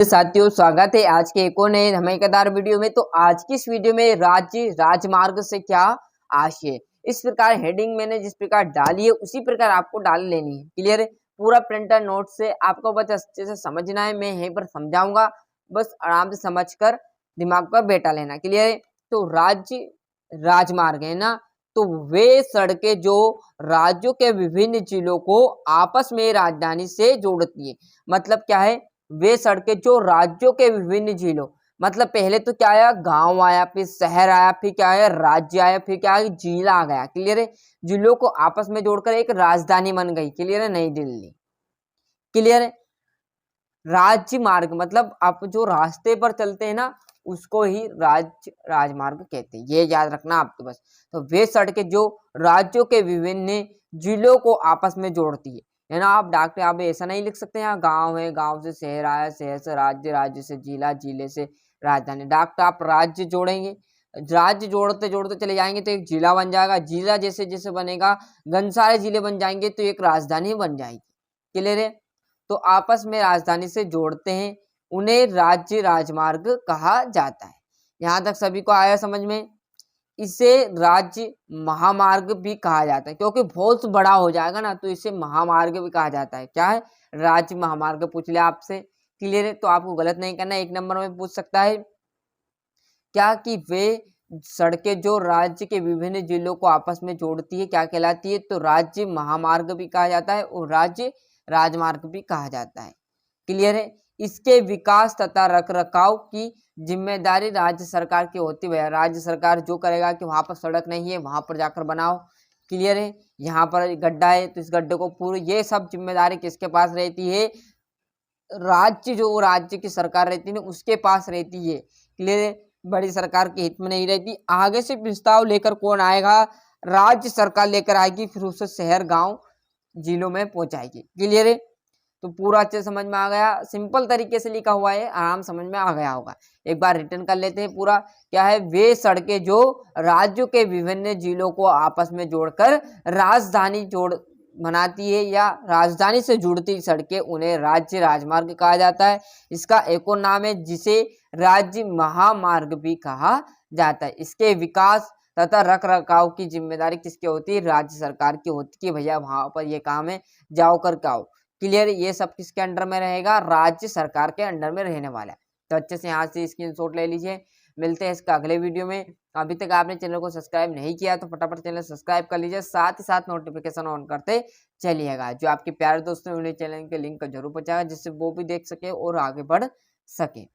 साथियों, स्वागत है आज के एक और नए धमाकेदार वीडियो में। तो आज की इस वीडियो में राज्य राजमार्ग से क्या आशय, इस प्रकार हेडिंग मैंने जिस प्रकार डाली है उसी प्रकार आपको डाल लेनी है। क्लियर है? पूरा प्रिंटर नोट से आपको बस अच्छे से समझना है। मैं यहीं पर समझाऊंगा, बस आराम से समझकर दिमाग पर बैठा लेना। क्लियर है? तो राज्य राजमार्ग है ना, तो वे सड़कें जो राज्यों के विभिन्न जिलों को आपस में राजधानी से जोड़ती है। मतलब क्या है? वे सड़कें जो राज्यों के विभिन्न जिलों, मतलब पहले तो क्या आया, गांव आया, फिर शहर आया, फिर क्या आया, राज्य आया, फिर क्या आया, जिला आ गया। क्लियर है? जिलों को आपस में जोड़कर एक राजधानी बन गई। क्लियर है? नई दिल्ली। क्लियर है? राज्य मार्ग मतलब आप जो रास्ते पर चलते हैं ना, उसको ही राज्य राजमार्ग कहते हैं। ये याद रखना आपको बस। तो वे सड़कें जो राज्यों के विभिन्न जिलों को आपस में जोड़ती है ना। आप डॉक्टर आप ऐसा नहीं लिख सकते यहाँ गांव है, गांव से शहर आया, शहर से राज्य, राज्य से जिला, जिले से राजधानी। डॉक्टर आप राज्य जोड़ेंगे, राज्य जोड़ते जोड़ते चले जाएंगे तो एक जिला बन जाएगा, जिला जैसे जैसे बनेगा गन सारे जिले बन जाएंगे तो एक राजधानी बन जाएगी। क्लियर है? तो आपस में राजधानी से जोड़ते हैं, उन्हें राज्य राजमार्ग कहा जाता है। यहाँ तक सभी को आया समझ में? इसे राज्य महामार्ग भी कहा जाता है, क्योंकि बहुत बड़ा हो जाएगा ना तो इसे महामार्ग भी कहा जाता है। क्या है? राज्य महामार्ग। पूछ लिया आपसे। क्लियर है? तो आपको गलत नहीं करना। एक नंबर में पूछ सकता है क्या कि वे सड़कें जो राज्य के विभिन्न जिलों को आपस में जोड़ती है क्या कहलाती है? तो राज्य महामार्ग भी कहा जाता है और राज्य राजमार्ग भी कहा जाता है। क्लियर है? इसके विकास तथा रखरखाव की जिम्मेदारी राज्य सरकार की होती है। राज्य सरकार जो करेगा कि वहां पर सड़क नहीं है वहां पर जाकर बनाओ। क्लियर है? यहाँ पर गड्ढा है तो इस गड्ढे को पूरी, ये सब जिम्मेदारी किसके पास रहती है? राज्य, जो राज्य की सरकार रहती है ना उसके पास रहती है। क्लियर है? बड़ी सरकार के हित में नहीं रहती। आगे से प्रस्ताव लेकर कौन आएगा? राज्य सरकार लेकर आएगी, फिर उसे शहर गांव जिलों में पहुंचाएगी। क्लियर है? तो पूरा अच्छे समझ में आ गया। सिंपल तरीके से लिखा हुआ है, आराम समझ में आ गया होगा। एक बार रिटर्न कर लेते हैं पूरा। क्या है? वे सड़कें जो राज्यों के विभिन्न जिलों को आपस में जोड़कर राजधानी जोड़ बनाती है या राजधानी से जुड़ती सड़कें, उन्हें राज्य राजमार्ग कहा जाता है। इसका एक और नाम है जिसे राज्य महामार्ग भी कहा जाता है। इसके विकास तथा रख रखाव की जिम्मेदारी किसकी होती है? राज्य सरकार की होती है। भैया वहां पर ये काम है, जाओ करके आओ। क्लियर? ये सब किसके अंडर में रहेगा? राज्य सरकार के अंडर में रहने वाला है। तो अच्छे से यहाँ से स्क्रीनशॉट ले लीजिए। मिलते हैं इसका अगले वीडियो में। अभी तक आपने चैनल को सब्सक्राइब नहीं किया तो फटाफट चैनल सब्सक्राइब कर लीजिए, साथ ही साथ नोटिफिकेशन ऑन करते चलिएगा। जो आपके प्यारे दोस्तों उन्हें चैनल के लिंक जरूर पहुंचाएगा जिससे वो भी देख सके और आगे बढ़ सके।